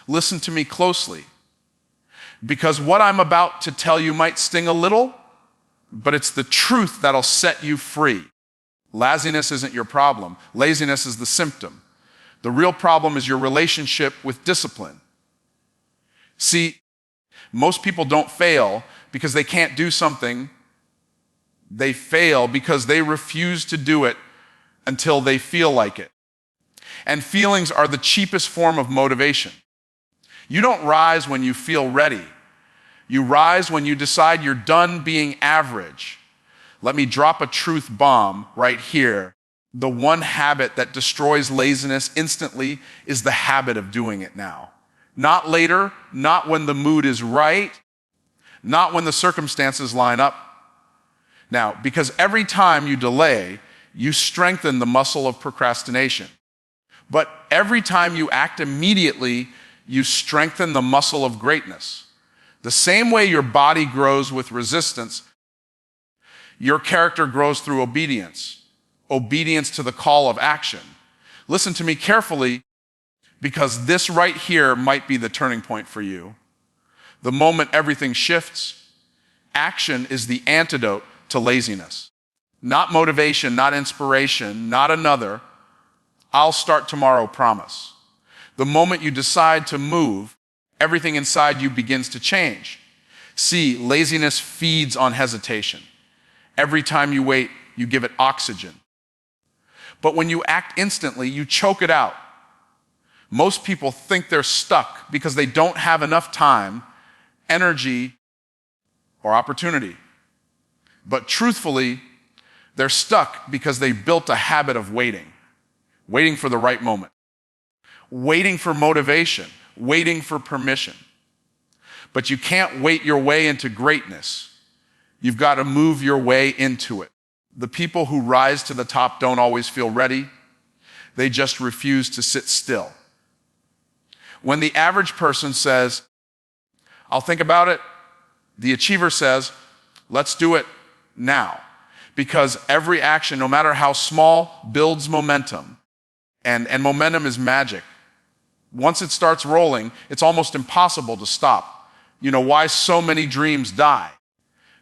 Listen to me closely, because what I'm about to tell you might sting a little, but it's the truth that'll set you free. Laziness isn't your problem. Laziness is the symptom. The real problem is your relationship with discipline. See, most people don't fail because they can't do something. They fail because they refuse to do it until they feel like it. And feelings are the cheapest form of motivation. You don't rise when you feel ready. You rise when you decide you're done being average. Let me drop a truth bomb right here. The one habit that destroys laziness instantly is the habit of doing it now. Not later, not when the mood is right, not when the circumstances line up. Now, because every time you delay, you strengthen the muscle of procrastination. But every time you act immediately, you strengthen the muscle of greatness. The same way your body grows with resistance, your character grows through obedience. Obedience to the call of action. Listen to me carefully, because this right here might be the turning point for you. The moment everything shifts, action is the antidote to laziness. Not motivation, not inspiration, not another "I'll start tomorrow" promise. The moment you decide to move, everything inside you begins to change. See, laziness feeds on hesitation. Every time you wait, you give it oxygen. But when you act instantly, you choke it out. Most people think they're stuck because they don't have enough time, energy, or opportunity. But truthfully, they're stuck because they built a habit of waiting for the right moment, waiting for motivation, waiting for permission. But you can't wait your way into greatness. You've got to move your way into it. The people who rise to the top don't always feel ready. They just refuse to sit still. When the average person says, "I'll think about it," the achiever says, "Let's do it now." Because every action, no matter how small, builds momentum. And momentum is magic. Once it starts rolling, it's almost impossible to stop. You know why so many dreams die?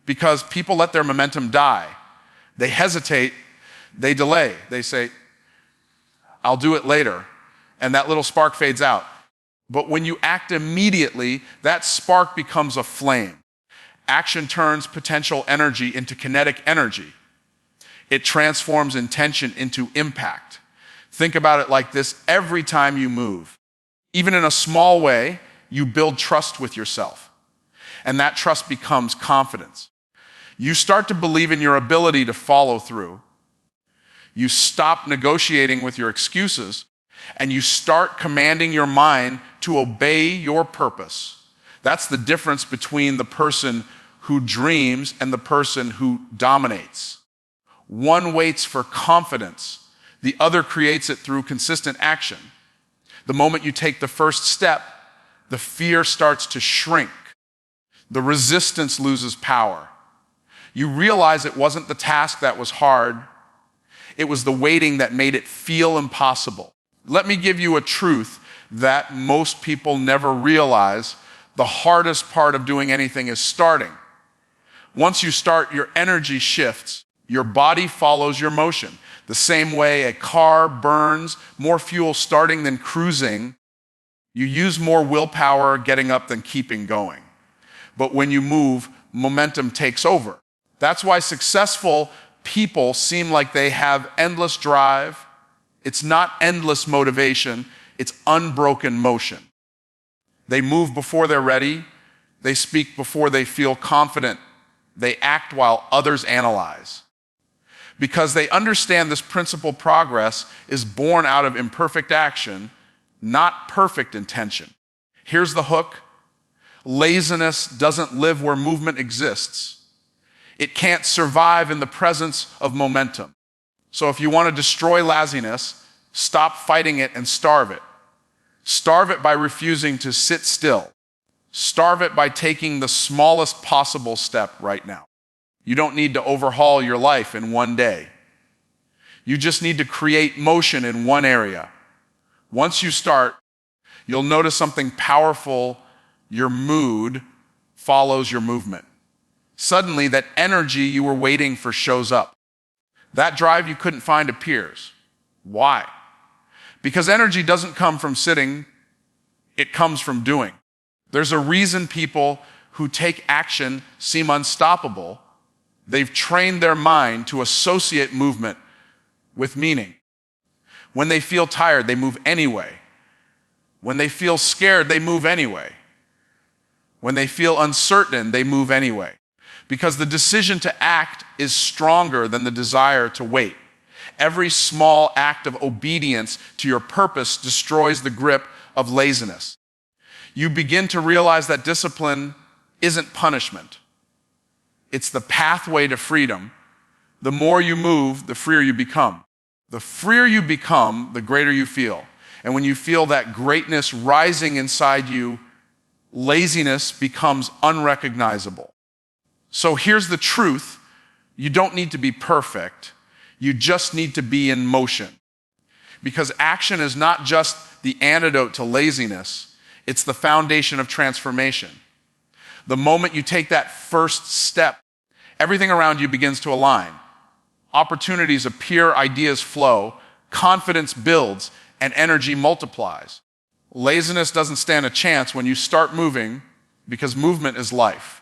Because people let their momentum die. They hesitate, they delay. They say, "I'll do it later." And that little spark fades out. But when you act immediately, that spark becomes a flame. Action turns potential energy into kinetic energy. It transforms intention into impact. Think about it like this: every time you move, even in a small way, you build trust with yourself. And that trust becomes confidence. You start to believe in your ability to follow through. You stop negotiating with your excuses, and you start commanding your mind to obey your purpose. That's the difference between the person who dreams and the person who dominates. One waits for confidence. The other creates it through consistent action. The moment you take the first step, the fear starts to shrink. The resistance loses power. You realize it wasn't the task that was hard. It was the waiting that made it feel impossible. Let me give you a truth that most people never realize. The hardest part of doing anything is starting. Once you start, your energy shifts. Your body follows your motion. The same way a car burns more fuel starting than cruising, you use more willpower getting up than keeping going. But when you move, momentum takes over. That's why successful people seem like they have endless drive. It's not endless motivation, it's unbroken motion. They move before they're ready. They speak before they feel confident. They act while others analyze. Because they understand this principle: progress is born out of imperfect action, not perfect intention. Here's the hook: laziness doesn't live where movement exists. It can't survive in the presence of momentum. So if you want to destroy laziness, stop fighting it and starve it. Starve it by refusing to sit still. Starve it by taking the smallest possible step right now. You don't need to overhaul your life in one day. You just need to create motion in one area. Once you start, you'll notice something powerful. Your mood follows your movement. Suddenly, that energy you were waiting for shows up. That drive you couldn't find appears. Why? Because energy doesn't come from sitting, it comes from doing. There's a reason people who take action seem unstoppable. They've trained their mind to associate movement with meaning. When they feel tired, they move anyway. When they feel scared, they move anyway. When they feel uncertain, they move anyway. Because the decision to act is stronger than the desire to wait. Every small act of obedience to your purpose destroys the grip of laziness. You begin to realize that discipline isn't punishment. It's the pathway to freedom. The more you move, the freer you become. The freer you become, the greater you feel. And when you feel that greatness rising inside you, laziness becomes unrecognizable. So here's the truth. You don't need to be perfect. You just need to be in motion. Because action is not just the antidote to laziness, it's the foundation of transformation. The moment you take that first step, everything around you begins to align. Opportunities appear, ideas flow, confidence builds, and energy multiplies. Laziness doesn't stand a chance when you start moving, because movement is life.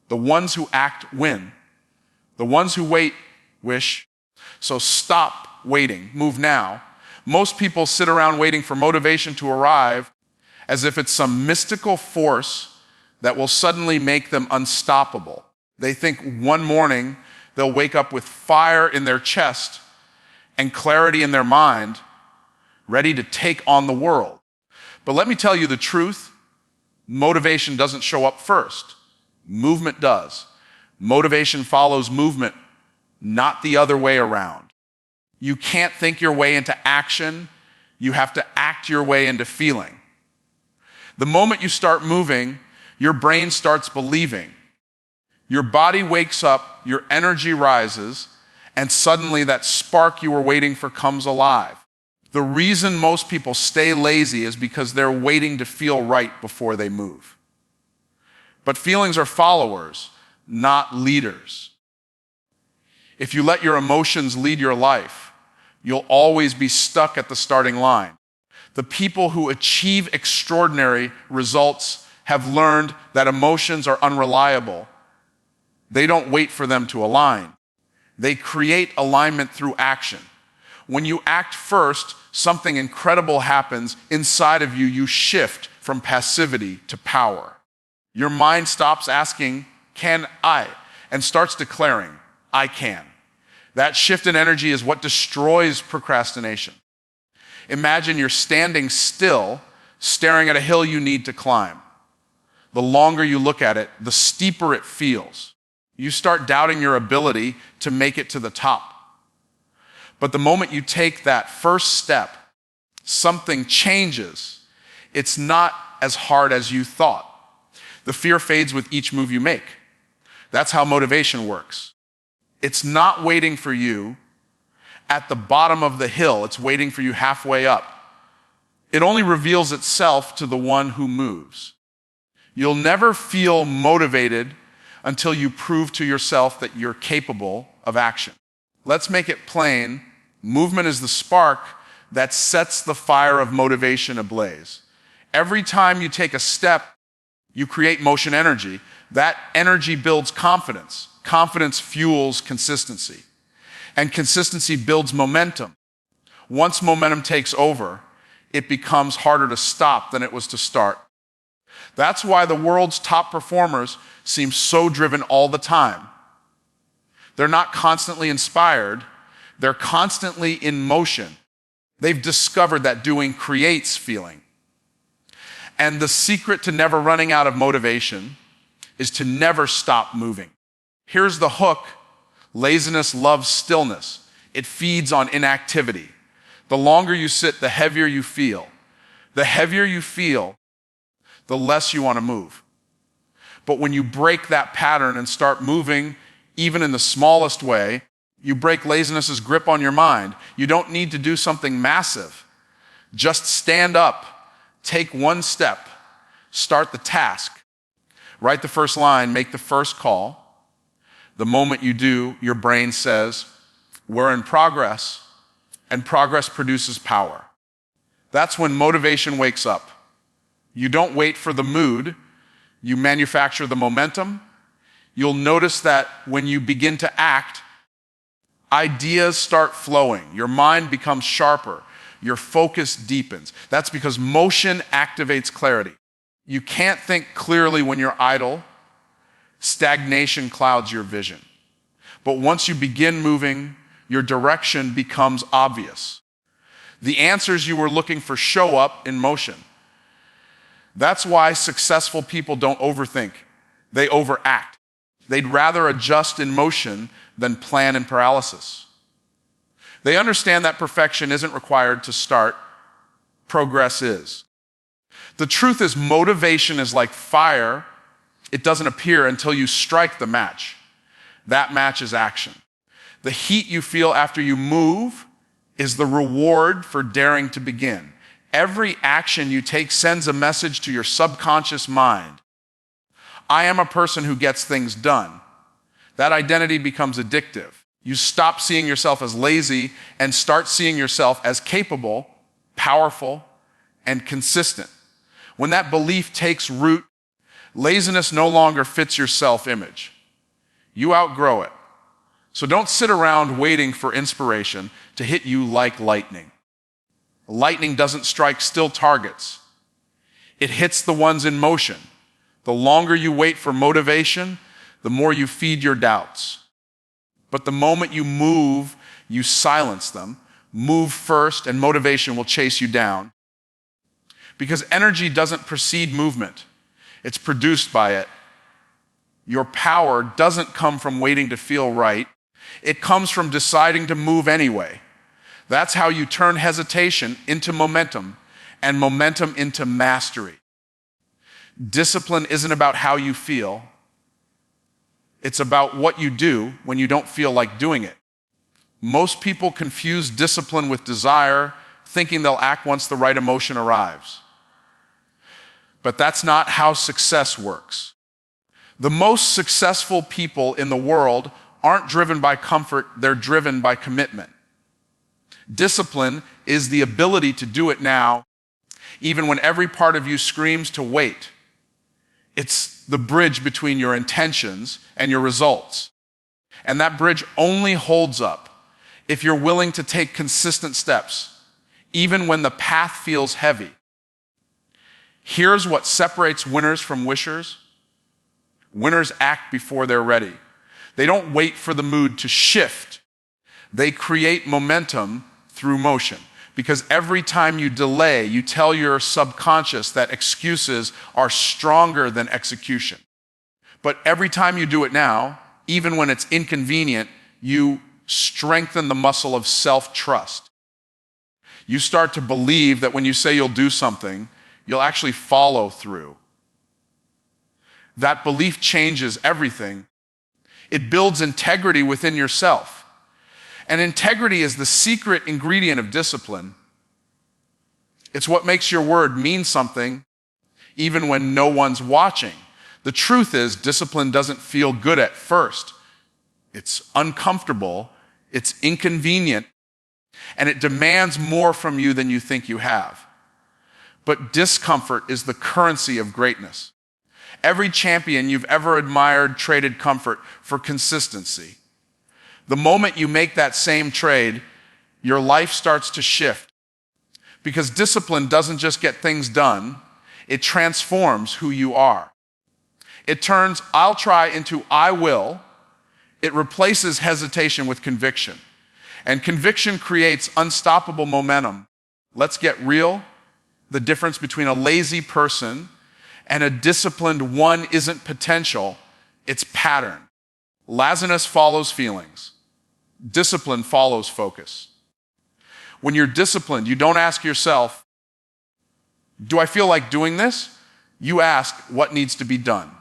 The ones who act win. The ones who wait wish. So stop waiting. Move now. Most people sit around waiting for motivation to arrive as if it's some mystical force that will suddenly make them unstoppable. They think one morning they'll wake up with fire in their chest and clarity in their mind, ready to take on the world. But let me tell you the truth. Motivation doesn't show up first. Movement does. Motivation follows movement, not the other way around. You can't think your way into action. You have to act your way into feeling. The moment you start moving, your brain starts believing. Your body wakes up, your energy rises, and suddenly that spark you were waiting for comes alive. The reason most people stay lazy is because they're waiting to feel right before they move. But feelings are followers, not leaders. If you let your emotions lead your life, you'll always be stuck at the starting line. The people who achieve extraordinary results have learned that emotions are unreliable. They don't wait for them to align. They create alignment through action. When you act first, something incredible happens inside of you. You shift from passivity to power. Your mind stops asking, "Can I?" and starts declaring, "I can." That shift in energy is what destroys procrastination. Imagine you're standing still, staring at a hill you need to climb. The longer you look at it, the steeper it feels. You start doubting your ability to make it to the top. But the moment you take that first step, something changes. It's not as hard as you thought. The fear fades with each move you make. That's how motivation works. It's not waiting for you at the bottom of the hill. It's waiting for you halfway up. It only reveals itself to the one who moves. You'll never feel motivated until you prove to yourself that you're capable of action. Let's make it plain. Movement is the spark that sets the fire of motivation ablaze. Every time you take a step, you create motion energy. That energy builds confidence. Confidence fuels consistency. And consistency builds momentum. Once momentum takes over, it becomes harder to stop than it was to start. That's why the world's top performers seem so driven all the time. They're not constantly inspired. They're constantly in motion. They've discovered that doing creates feeling. And the secret to never running out of motivation is to never stop moving. Here's the hook. Laziness loves stillness. It feeds on inactivity. The longer you sit, the heavier you feel. The heavier you feel, the less you want to move. But when you break that pattern and start moving, even in the smallest way, you break laziness's grip on your mind. You don't need to do something massive. Just stand up, Take one step, start the task, write the first line, make the first call. The moment you do, your brain says, we're in progress, and progress produces power. That's when motivation wakes up. You don't wait for the mood, you manufacture the momentum. You'll notice that when you begin to act, ideas start flowing. Your mind becomes sharper. Your focus deepens. That's because motion activates clarity. You can't think clearly when you're idle. Stagnation clouds your vision. But once you begin moving, your direction becomes obvious. The answers you were looking for show up in motion. That's why successful people don't overthink. They overact. They'd rather adjust in motion than plan in paralysis. They understand that perfection isn't required to start. Progress is. The truth is, motivation is like fire. It doesn't appear until you strike the match. That match is action. The heat you feel after you move is the reward for daring to begin. Every action you take sends a message to your subconscious mind. I am a person who gets things done. That identity becomes addictive. You stop seeing yourself as lazy and start seeing yourself as capable, powerful, and consistent. When that belief takes root, laziness no longer fits your self-image. You outgrow it. So don't sit around waiting for inspiration to hit you like lightning. Lightning doesn't strike still targets. It hits the ones in motion. The longer you wait for motivation, the more you feed your doubts. But the moment you move, you silence them. Move first, and motivation will chase you down. Because energy doesn't precede movement. It's produced by it. Your power doesn't come from waiting to feel right. It comes from deciding to move anyway. That's how you turn hesitation into momentum, and momentum into mastery. Discipline isn't about how you feel. It's about what you do when you don't feel like doing it. Most people confuse discipline with desire, thinking they'll act once the right emotion arrives. But that's not how success works. The most successful people in the world aren't driven by comfort, they're driven by commitment. Discipline is the ability to do it now, even when every part of you screams to wait. It's the bridge between your intentions and your results. And that bridge only holds up if you're willing to take consistent steps, even when the path feels heavy. Here's what separates winners from wishers. Winners act before they're ready. They don't wait for the mood to shift. They create momentum through motion. Because every time you delay, you tell your subconscious that excuses are stronger than execution. But every time you do it now, even when it's inconvenient, you strengthen the muscle of self-trust. You start to believe that when you say you'll do something, you'll actually follow through. That belief changes everything. It builds integrity within yourself. And integrity is the secret ingredient of discipline. It's what makes your word mean something, even when no one's watching. The truth is, discipline doesn't feel good at first. It's uncomfortable, it's inconvenient, and it demands more from you than you think you have. But discomfort is the currency of greatness. Every champion you've ever admired traded comfort for consistency. The moment you make that same trade, your life starts to shift. Because discipline doesn't just get things done, it transforms who you are. It turns I'll try into I will. It replaces hesitation with conviction. And conviction creates unstoppable momentum. Let's get real. The difference between a lazy person and a disciplined one isn't potential, it's pattern. Laziness follows feelings. Discipline follows focus. When you're disciplined, you don't ask yourself, do I feel like doing this? You ask, what needs to be done?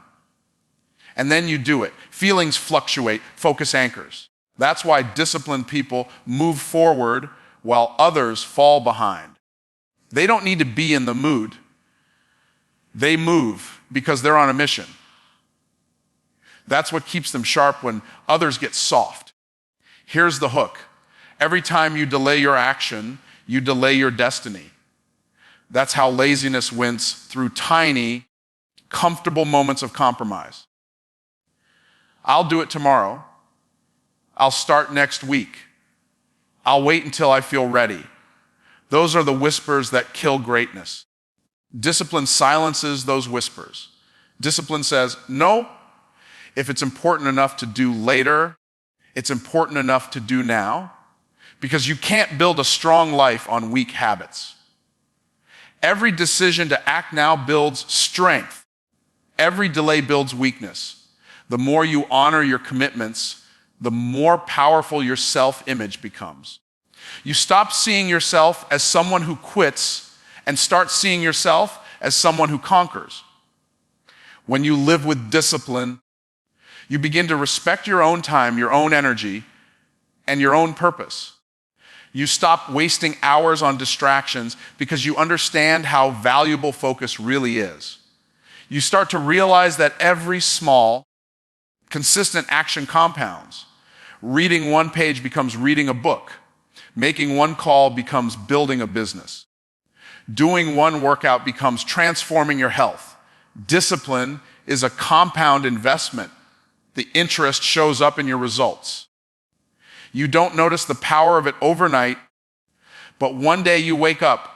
And then you do it. Feelings fluctuate, focus anchors. That's why disciplined people move forward while others fall behind. They don't need to be in the mood. They move because they're on a mission. That's what keeps them sharp when others get soft. Here's the hook. Every time you delay your action, you delay your destiny. That's how laziness wins, through tiny, comfortable moments of compromise. I'll do it tomorrow. I'll start next week. I'll wait until I feel ready. Those are the whispers that kill greatness. Discipline silences those whispers. Discipline says, no, if it's important enough to do later, it's important enough to do now, because you can't build a strong life on weak habits. Every decision to act now builds strength. Every delay builds weakness. The more you honor your commitments, the more powerful your self-image becomes. You stop seeing yourself as someone who quits and start seeing yourself as someone who conquers. When you live with discipline, you begin to respect your own time, your own energy, and your own purpose. You stop wasting hours on distractions because you understand how valuable focus really is. You start to realize that every small, consistent action compounds. Reading one page becomes reading a book. Making one call becomes building a business. Doing one workout becomes transforming your health. Discipline is a compound investment. The interest shows up in your results. You don't notice the power of it overnight, but one day you wake up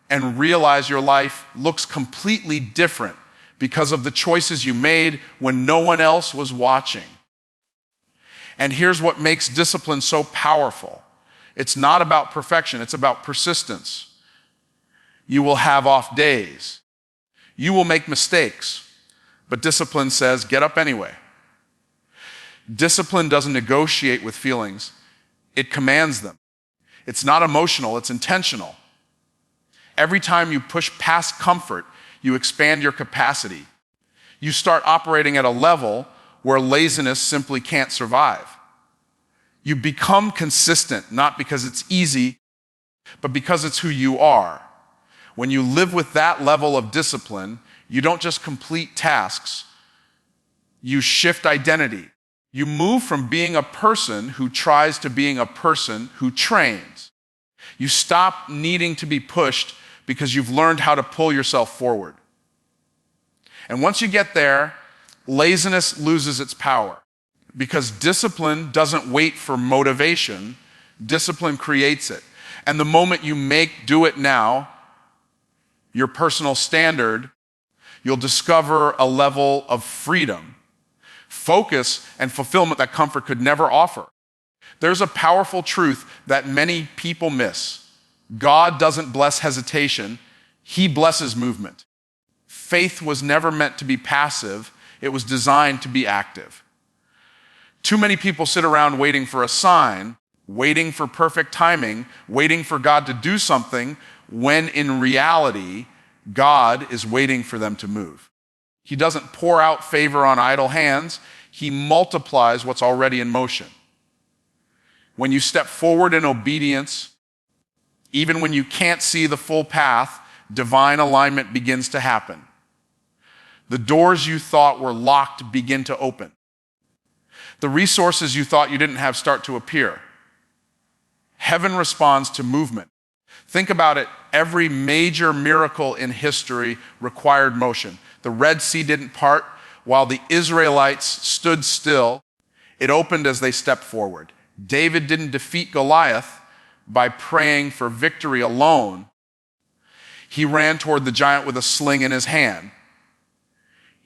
and realize your life looks completely different because of the choices you made when no one else was watching. And here's what makes discipline so powerful. It's not about perfection, it's about persistence. You will have off days. You will make mistakes, but discipline says, get up anyway. Discipline doesn't negotiate with feelings, it commands them. It's not emotional, it's intentional. Every time you push past comfort, you expand your capacity. You start operating at a level where laziness simply can't survive. You become consistent, not because it's easy, but because it's who you are. When you live with that level of discipline, you don't just complete tasks, you shift identity. You move from being a person who tries to being a person who trains. You stop needing to be pushed because you've learned how to pull yourself forward. And once you get there, laziness loses its power, because discipline doesn't wait for motivation, discipline creates it. And the moment you make do it now your personal standard, you'll discover a level of freedom, focus, and fulfillment that comfort could never offer. There's a powerful truth that many people miss. God doesn't bless hesitation, He blesses movement. Faith was never meant to be passive, it was designed to be active. Too many people sit around waiting for a sign, waiting for perfect timing, waiting for God to do something, when in reality, God is waiting for them to move. He doesn't pour out favor on idle hands, He multiplies what's already in motion. When you step forward in obedience, even when you can't see the full path, divine alignment begins to happen. The doors you thought were locked begin to open. The resources you thought you didn't have start to appear. Heaven responds to movement. Think about it. Every major miracle in history required motion. The Red Sea didn't part while the Israelites stood still. It opened as they stepped forward. David didn't defeat Goliath by praying for victory alone. He ran toward the giant with a sling in his hand.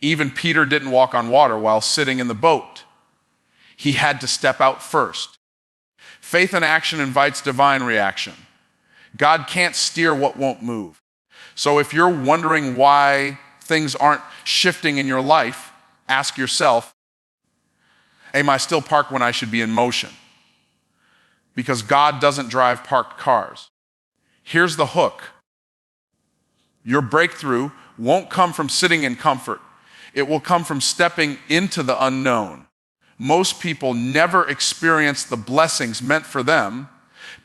Even Peter didn't walk on water while sitting in the boat. He had to step out first. Faith in action invites divine reaction. God can't steer what won't move. So if you're wondering why things aren't shifting in your life, ask yourself, am I still parked when I should be in motion? Because God doesn't drive parked cars. Here's the hook. Your breakthrough won't come from sitting in comfort. It will come from stepping into the unknown. Most people never experience the blessings meant for them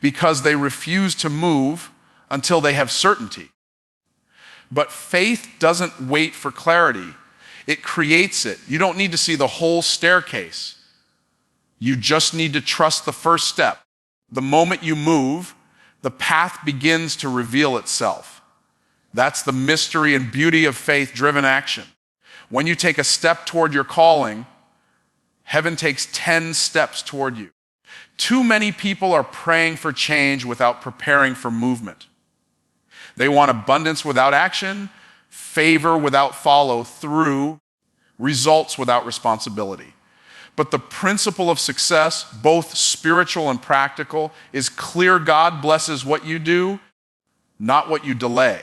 because they refuse to move until they have certainty. But faith doesn't wait for clarity. It creates it. You don't need to see the whole staircase. You just need to trust the first step. The moment you move, the path begins to reveal itself. That's the mystery and beauty of faith-driven action. When you take a step toward your calling, heaven takes 10 steps toward you. Too many people are praying for change without preparing for movement. They want abundance without action, favor without follow-through, results without responsibility. But the principle of success, both spiritual and practical, is clear. God blesses what you do, not what you delay.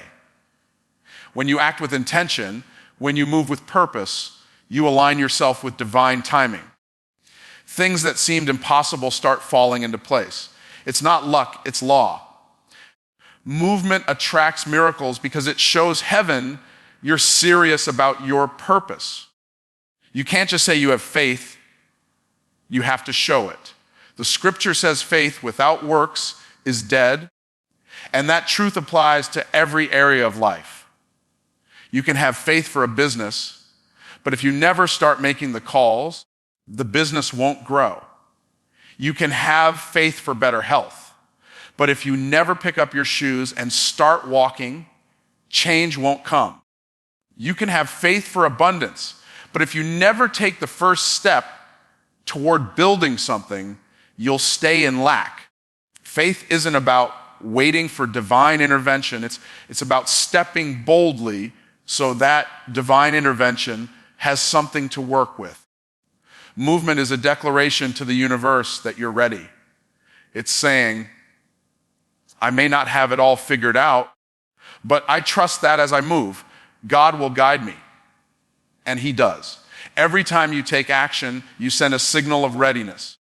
When you act with intention, when you move with purpose, you align yourself with divine timing. Things that seemed impossible start falling into place. It's not luck, it's law. Movement attracts miracles because it shows heaven you're serious about your purpose. You can't just say you have faith, you have to show it. The scripture says faith without works is dead, and that truth applies to every area of life. You can have faith for a business, but if you never start making the calls, the business won't grow. You can have faith for better health, but if you never pick up your shoes and start walking, change won't come. You can have faith for abundance, but if you never take the first step toward building something, you'll stay in lack. Faith isn't about waiting for divine intervention. It's about stepping boldly so that divine intervention has something to work with. Movement is a declaration to the universe that you're ready. It's saying, I may not have it all figured out, but I trust that as I move, God will guide me. And He does. Every time you take action, you send a signal of readiness.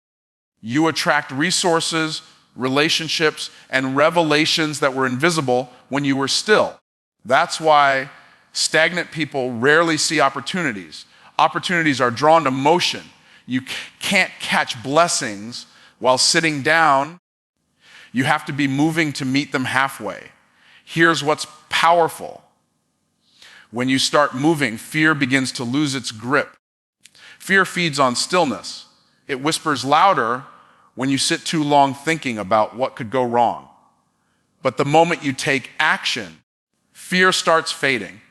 You attract resources, relationships, and revelations that were invisible when you were still. That's why stagnant people rarely see opportunities. Opportunities are drawn to motion. You can't catch blessings while sitting down. You have to be moving to meet them halfway. Here's what's powerful. When you start moving, fear begins to lose its grip. Fear feeds on stillness. It whispers louder when you sit too long thinking about what could go wrong. But the moment you take action, fear starts fading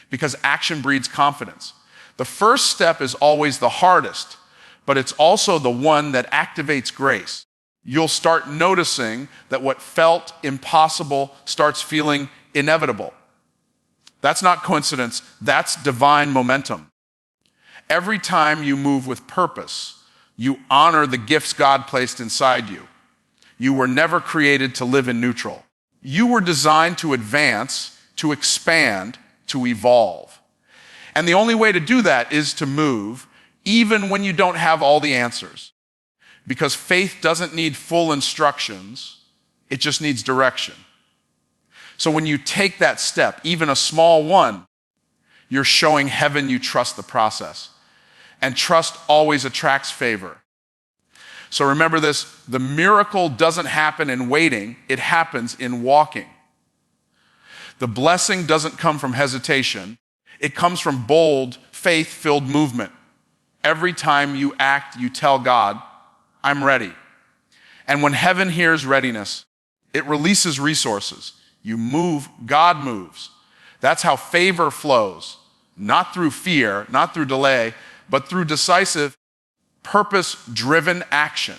because action breeds confidence. The first step is always the hardest, but it's also the one that activates grace. You'll start noticing that what felt impossible starts feeling inevitable. That's not coincidence, that's divine momentum. Every time you move with purpose, you honor the gifts God placed inside you. You were never created to live in neutral. You were designed to advance, to expand, to evolve. And the only way to do that is to move, even when you don't have all the answers. Because faith doesn't need full instructions, it just needs direction. So when you take that step, even a small one, you're showing heaven you trust the process. And trust always attracts favor. So remember this, the miracle doesn't happen in waiting, it happens in walking. The blessing doesn't come from hesitation, it comes from bold, faith-filled movement. Every time you act, you tell God, I'm ready. And when heaven hears readiness, it releases resources. You move, God moves. That's how favor flows, not through fear, not through delay, but through decisive, purpose-driven action.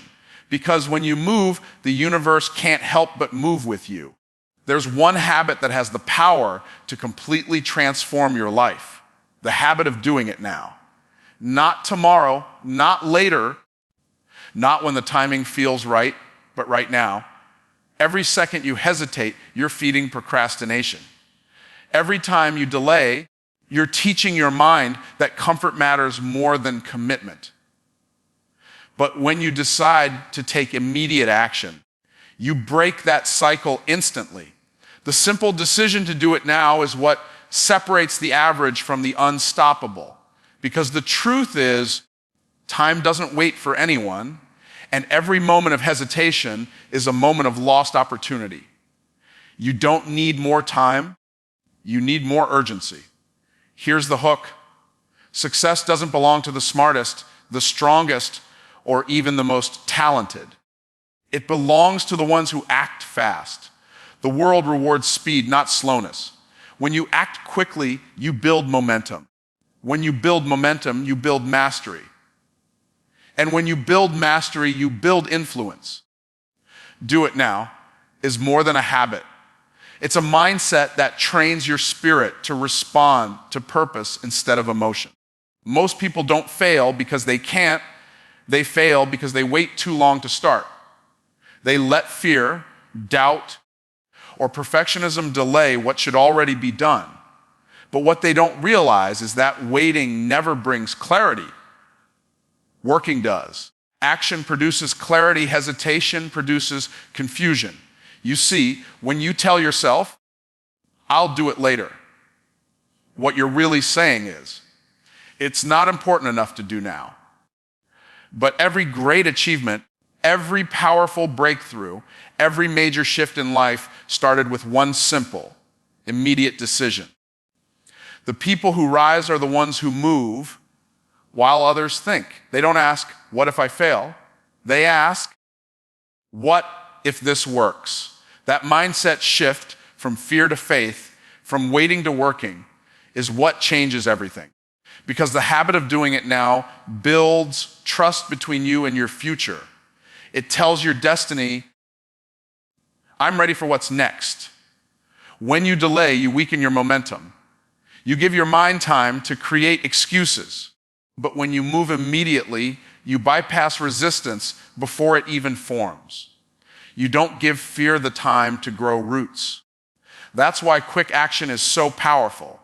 Because when you move, the universe can't help but move with you. There's one habit that has the power to completely transform your life. The habit of doing it now. Not tomorrow, not later, not when the timing feels right, but right now. Every second you hesitate, you're feeding procrastination. Every time you delay, you're teaching your mind that comfort matters more than commitment. But when you decide to take immediate action, you break that cycle instantly. The simple decision to do it now is what separates the average from the unstoppable. Because the truth is, time doesn't wait for anyone, and every moment of hesitation is a moment of lost opportunity. You don't need more time, You need more urgency. Here's the hook. Success doesn't belong to the smartest, the strongest, or even the most talented. It belongs to the ones who act fast. The world rewards speed, not slowness. When you act quickly, you build momentum. When you build momentum, you build mastery. And when you build mastery, you build influence. Do it now is more than a habit. It's a mindset that trains your spirit to respond to purpose instead of emotion. Most people don't fail because they can't. They fail because they wait too long to start. They let fear, doubt, or perfectionism delay what should already be done. But what they don't realize is that waiting never brings clarity. Working does. Action produces clarity. Hesitation produces confusion. You see, when you tell yourself, I'll do it later, what you're really saying is, it's not important enough to do now. But every great achievement, every powerful breakthrough, every major shift in life started with one simple, immediate decision. The people who rise are the ones who move while others think. They don't ask, what if I fail? They ask, what if this works? That mindset shift from fear to faith, from waiting to working, is what changes everything. Because the habit of doing it now builds trust between you and your future. It tells your destiny, I'm ready for what's next. When you delay, you weaken your momentum. You give your mind time to create excuses. But when you move immediately, you bypass resistance before it even forms. You don't give fear the time to grow roots. That's why quick action is so powerful.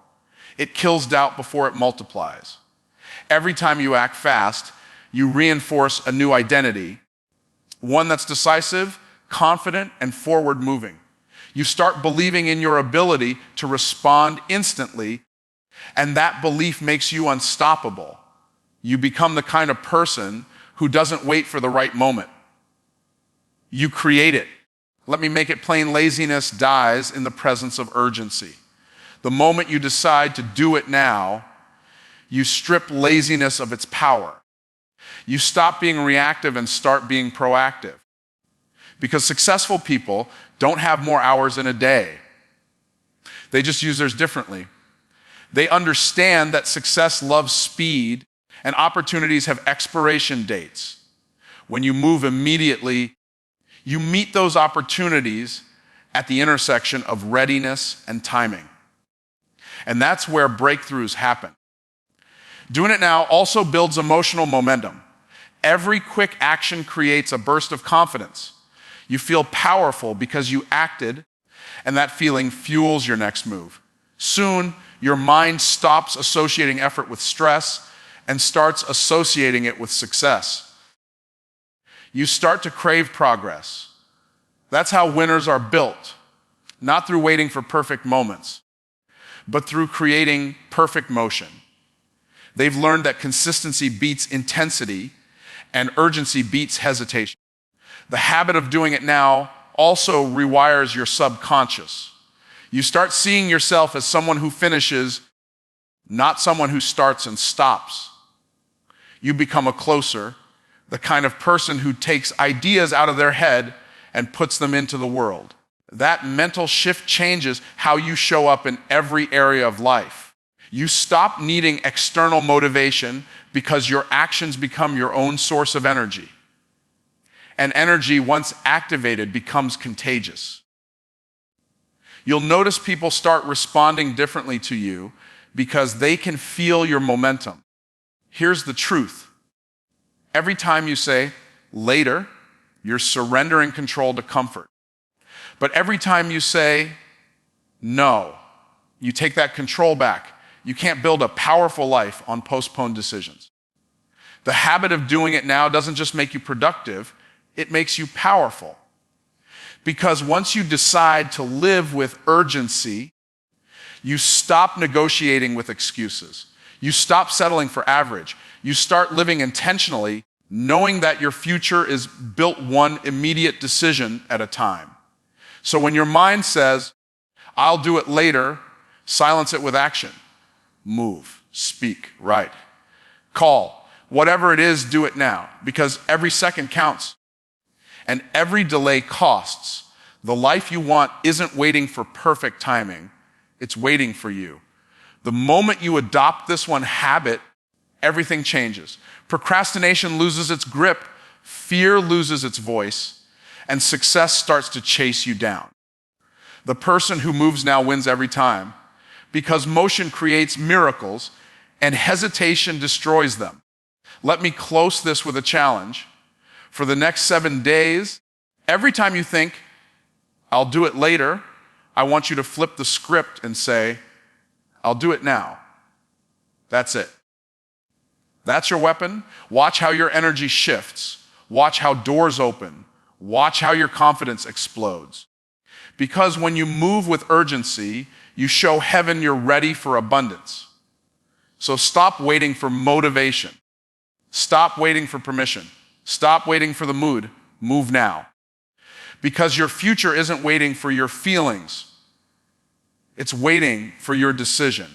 It kills doubt before it multiplies. Every time you act fast, you reinforce a new identity, one that's decisive, confident, and forward-moving. You start believing in your ability to respond instantly, and that belief makes you unstoppable. You become the kind of person who doesn't wait for the right moment. You create it. Let me make it plain, laziness dies in the presence of urgency. The moment you decide to do it now, you strip laziness of its power. You stop being reactive and start being proactive. Because successful people don't have more hours in a day. They just use theirs differently. They understand that success loves speed and opportunities have expiration dates. When you move immediately, you meet those opportunities at the intersection of readiness and timing. And that's where breakthroughs happen. Doing it now also builds emotional momentum. Every quick action creates a burst of confidence. You feel powerful because you acted, and that feeling fuels your next move. Soon, your mind stops associating effort with stress and starts associating it with success. You start to crave progress. That's how winners are built, not through waiting for perfect moments, but through creating perfect motion. They've learned that consistency beats intensity and urgency beats hesitation. The habit of doing it now also rewires your subconscious. You start seeing yourself as someone who finishes, not someone who starts and stops. You become the kind of person who takes ideas out of their head and puts them into the world. That mental shift changes how you show up in every area of life. You stop needing external motivation because your actions become your own source of energy. And energy, once activated, becomes contagious. You'll notice people start responding differently to you because they can feel your momentum. Here's the truth. Every time you say, later, you're surrendering control to comfort. But every time you say, no, you take that control back. You can't build a powerful life on postponed decisions. The habit of doing it now doesn't just make you productive, it makes you powerful. Because once you decide to live with urgency, you stop negotiating with excuses. You stop settling for average. You start living intentionally, knowing that your future is built one immediate decision at a time. So when your mind says, I'll do it later, Silence it with action. Move, speak, write, call. Whatever it is, do it now, because every second counts and every delay costs. The life you want isn't waiting for perfect timing. It's waiting for you. The moment you adopt this one habit, everything changes. Procrastination loses its grip, fear loses its voice, and success starts to chase you down. The person who moves now wins every time, because motion creates miracles and hesitation destroys them. Let me close this with a challenge. For the next 7 days, every time you think, I'll do it later, I want you to flip the script and say, I'll do it now. That's it. That's your weapon. Watch how your energy shifts. Watch how doors open. Watch how your confidence explodes. Because when you move with urgency, you show heaven you're ready for abundance. So stop waiting for motivation. Stop waiting for permission. Stop waiting for the mood. Move now. Because your future isn't waiting for your feelings. It's waiting for your decision.